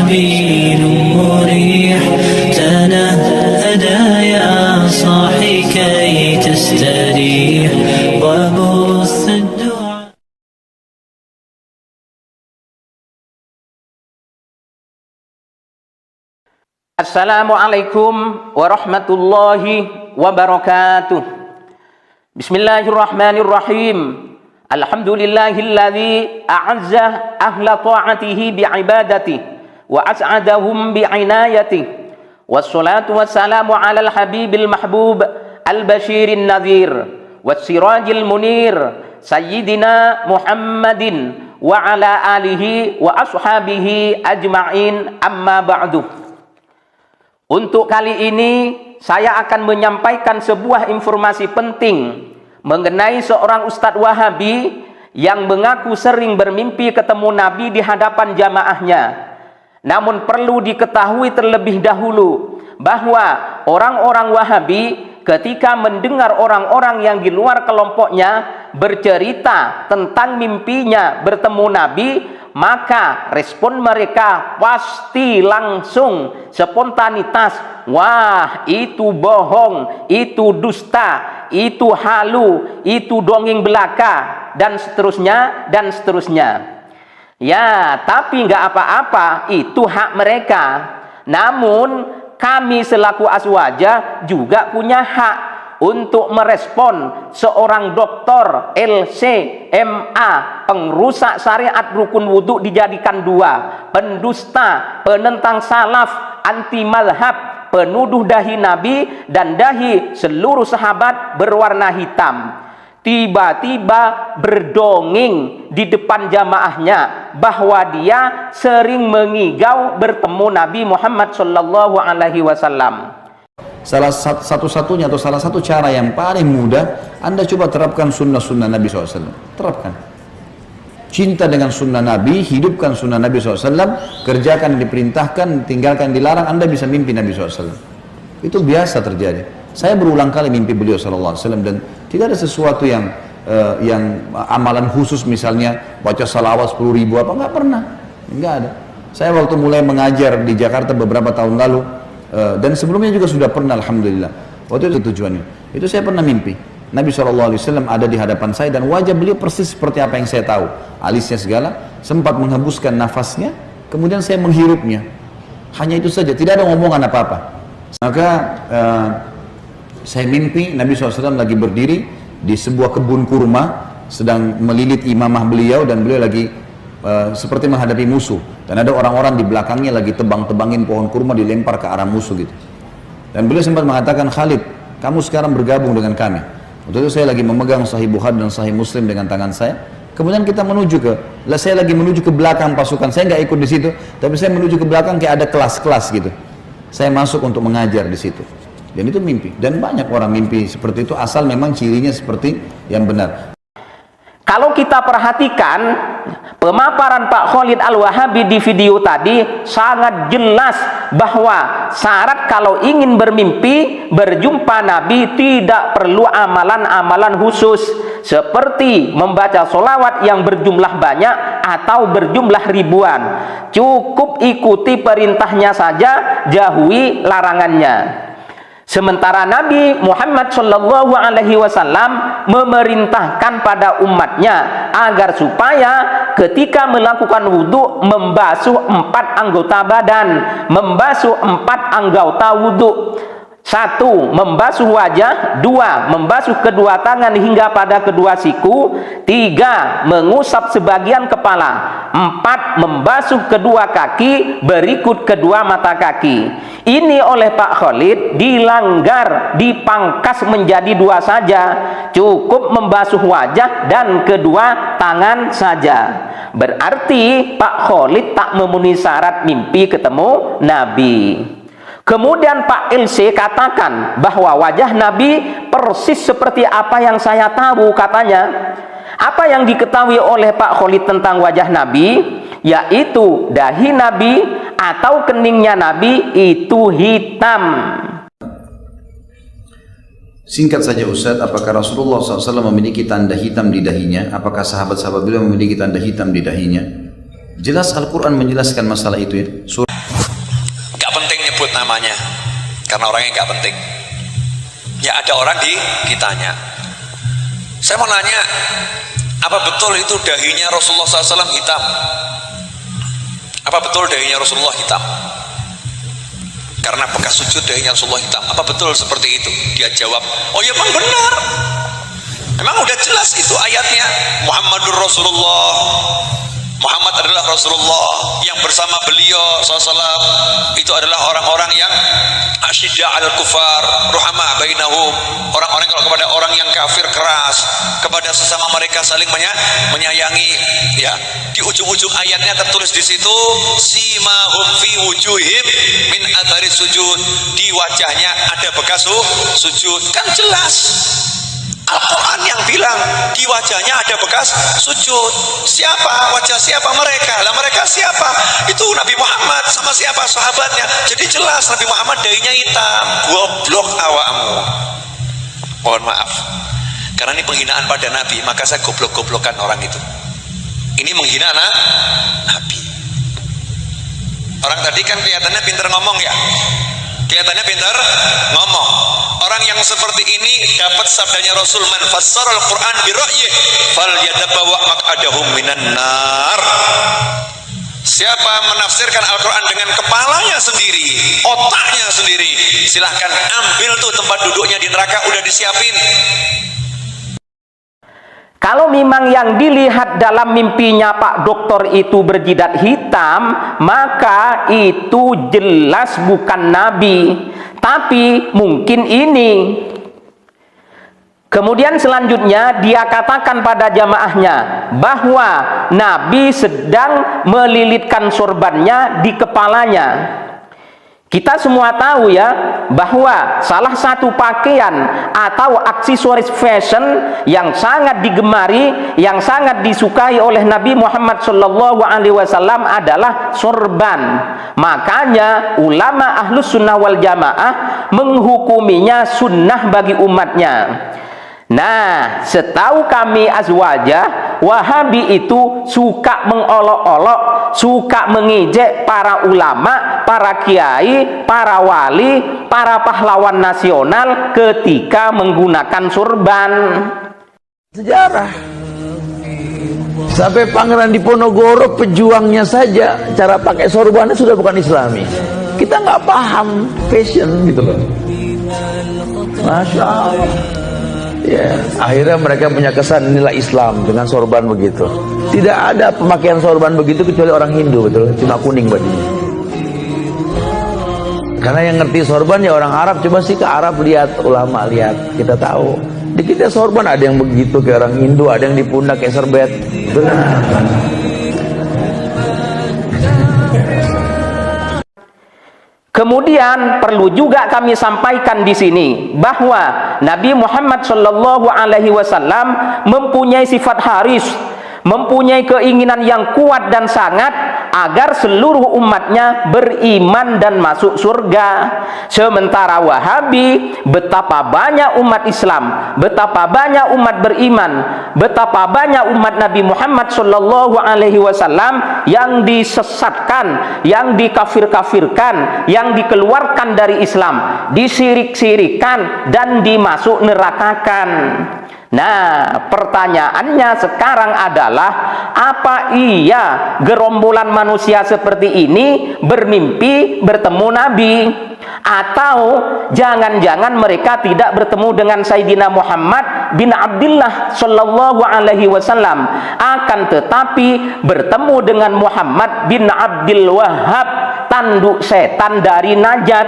سبيل مريح تنهدى يا صاحي كي تستريح وبث الدعاء. Assalamualaikum warahmatullahi wabarakatuh. Bismillahirrahmanirrahim. Alhamdulillahilladzi a'azza ahla ta'atihi bi'ibadatihi wa as'adahum bi'inayatihi. Wassalatu wassalamu ala al-habibil mahbub al-bashirin nadhir wassirajil munir sayyidina Muhammadin wa ala alihi wa ashabihi ajma'in, amma ba'du. Untuk kali ini saya akan menyampaikan sebuah informasi penting mengenai seorang Ustadz Wahabi yang mengaku sering bermimpi ketemu Nabi di hadapan jamaahnya. Namun perlu diketahui terlebih dahulu bahwa orang-orang Wahabi ketika mendengar orang-orang yang di luar kelompoknya bercerita tentang mimpinya bertemu Nabi, maka respon mereka pasti langsung spontanitas, wah itu bohong, itu dusta, itu halu, itu dongeng belaka, dan seterusnya dan seterusnya. Ya, tapi nggak apa-apa, itu hak mereka. Namun kami selaku Azwaja juga punya hak untuk merespon seorang doktor LCMA, pengrusak syariat rukun wudhu dijadikan dua, pendusta, penentang salaf, anti mazhab, penuduh dahi Nabi dan dahi seluruh sahabat berwarna hitam. Tiba-tiba berdongeng di depan jamaahnya bahwa dia sering mengigau bertemu Nabi Muhammad SAW. Salah satu-satunya atau salah satu cara yang paling mudah, Anda coba terapkan sunnah-sunnah Nabi SAW. Terapkan. Cinta dengan sunnah Nabi, hidupkan sunnah Nabi SAW, kerjakan yang diperintahkan, tinggalkan yang dilarang, Anda bisa mimpi Nabi SAW. Itu biasa terjadi. Saya berulang kali mimpi beliau SAW dan tidak ada sesuatu yang amalan khusus, misalnya baca salawat 10.000 apa, nggak pernah. Nggak ada. Saya waktu mulai mengajar di Jakarta beberapa tahun lalu, dan sebelumnya juga sudah pernah, alhamdulillah. Waktu itu tujuannya. Itu saya pernah mimpi Nabi SAW ada di hadapan saya dan wajah beliau persis seperti apa yang saya tahu. Alisnya segala, sempat menghembuskan nafasnya, kemudian saya menghirupnya. Hanya itu saja, tidak ada omongan apa-apa. Maka saya mimpi Nabi SAW lagi berdiri di sebuah kebun kurma, sedang melilit imamah beliau dan beliau lagi seperti menghadapi musuh, dan ada orang-orang di belakangnya lagi tebang-tebangin pohon kurma dilempar ke arah musuh gitu. Dan beliau sempat mengatakan, Khalid, kamu sekarang bergabung dengan kami. Waktu itu saya lagi memegang Sahih Bukhari dan Sahih Muslim dengan tangan saya. Kemudian kita saya lagi menuju ke belakang pasukan. Saya nggak ikut di situ, tapi saya menuju ke belakang kayak ada kelas-kelas gitu. Saya masuk untuk mengajar di situ. Dan itu mimpi. Dan banyak orang mimpi seperti itu, asal memang cirinya seperti yang benar. Kalau kita perhatikan pemaparan Pak Khalid Al-Wahabi di video tadi sangat jelas bahwa syarat kalau ingin bermimpi berjumpa Nabi tidak perlu amalan-amalan khusus seperti membaca sholawat yang berjumlah banyak atau berjumlah ribuan. Cukup ikuti perintahnya saja, jauhi larangannya. Sementara Nabi Muhammad SAW memerintahkan pada umatnya agar supaya ketika melakukan wudhu membasuh 4 anggota badan, membasuh 4 anggota wudhu. 1. Membasuh wajah. 2. Membasuh kedua tangan hingga pada kedua siku. 3. Mengusap sebagian kepala. 4. Membasuh kedua kaki berikut kedua mata kaki. Ini oleh Pak Khalid dilanggar, dipangkas menjadi 2 saja. Cukup membasuh wajah dan kedua tangan saja. Berarti Pak Khalid tak memenuhi syarat mimpi ketemu Nabi. Kemudian Pak LC katakan bahwa wajah Nabi persis seperti apa yang saya tahu katanya. Apa yang diketahui oleh Pak Khalid tentang wajah Nabi? Yaitu dahi Nabi atau keningnya Nabi itu hitam. Singkat saja Ustaz, apakah Rasulullah SAW memiliki tanda hitam di dahinya? Apakah sahabat-sahabat beliau memiliki tanda hitam di dahinya? Jelas Al-Quran menjelaskan masalah itu ya. Gak penting nyebut namanya, karena orangnya gak penting. Ya ada orang ditanya, saya mau nanya, apa betul itu dahinya Rasulullah SAW hitam? Apa betul dahinya Rasulullah hitam? Karena bekas sujud dahinya Rasulullah hitam. Apa betul seperti itu? Dia jawab, oh ya memang benar. Memang udah jelas itu ayatnya. Muhammadur Rasulullah. Muhammad adalah Rasulullah, yang bersama beliau SAW itu adalah orang-orang yang asyidda al kufar, ruhama bainahum, orang-orang kalau kepada orang yang kafir keras, kepada sesama mereka saling menyayangi. Ya, di ujung-ujung ayatnya tertulis di situ, simahum fi wujuhim min athari sujud, di wajahnya ada bekas sujud. Kan jelas Al-Quran yang bilang di wajahnya ada bekas sujud. Siapa? Wajah siapa? Mereka. Lah mereka siapa? Itu Nabi Muhammad sama siapa? Sahabatnya. Jadi jelas Nabi Muhammad dahinya hitam. Goblok awakmu. Mohon maaf. Karena ini penghinaan pada Nabi, maka saya goblok-goblokan orang itu. Ini menghina Nabi. Orang tadi kan kelihatannya pintar ngomong ya. Kelihatannya pintar ngomong. Orang yang seperti ini dapat sabdanya Rasul, man fassara al-Quran bi ra'yih falyatabawa maq'adahu minan nar. Siapa menafsirkan Al-Quran dengan kepalanya sendiri, otaknya sendiri, silahkan ambil tuh tempat duduknya di neraka, udah disiapin. Kalau memang yang dilihat dalam mimpinya Pak Dokter itu berjidat hitam, maka itu jelas bukan Nabi, tapi mungkin ini. Kemudian selanjutnya dia katakan pada jamaahnya bahwa Nabi sedang melilitkan sorbannya di kepalanya. Kita semua tahu ya bahwa salah satu pakaian atau aksesoris fashion yang sangat digemari, yang sangat disukai oleh Nabi Muhammad SAW adalah sorban. Makanya ulama ahlus sunnah wal jamaah menghukuminya sunnah bagi umatnya. Nah, setahu kami azwajah, Wahabi itu suka mengolok-olok, suka mengejek para ulama, para kiai, para wali, para pahlawan nasional ketika menggunakan sorban. Sejarah sampai Pangeran Diponegoro pejuangnya saja cara pakai sorbannya sudah bukan Islami. Kita nggak paham fashion gitu loh. Masya Allah. Ya, akhirnya mereka punya kesan inilah Islam dengan sorban begitu. Tidak ada pemakaian sorban begitu kecuali orang Hindu, betul, cuma kuning bajunya. Karena yang ngerti sorban ya orang Arab. Coba sih ke Arab lihat, ulama lihat, kita tahu. Di kita sorban ada yang begitu kayak orang Hindu, ada yang di pundak kayak serbet. Betul. Kemudian perlu juga kami sampaikan di sini bahwa Nabi Muhammad SAW mempunyai sifat haris, mempunyai keinginan yang kuat dan sangat agar seluruh umatnya beriman dan masuk surga. Sementara Wahabi, betapa banyak umat Islam, betapa banyak umat beriman, betapa banyak umat Nabi Muhammad SAW yang disesatkan, yang dikafir-kafirkan, yang dikeluarkan dari Islam, disirik-sirikan dan dimasuk nerakakan. Nah, pertanyaannya sekarang adalah, apa iya gerombolan manusia seperti ini bermimpi bertemu Nabi? Atau jangan-jangan mereka tidak bertemu dengan Sayyidina Muhammad bin Abdullah sallallahu alaihi wasallam, akan tetapi bertemu dengan Muhammad bin Abdul Wahhab, tanduk setan dari Najd.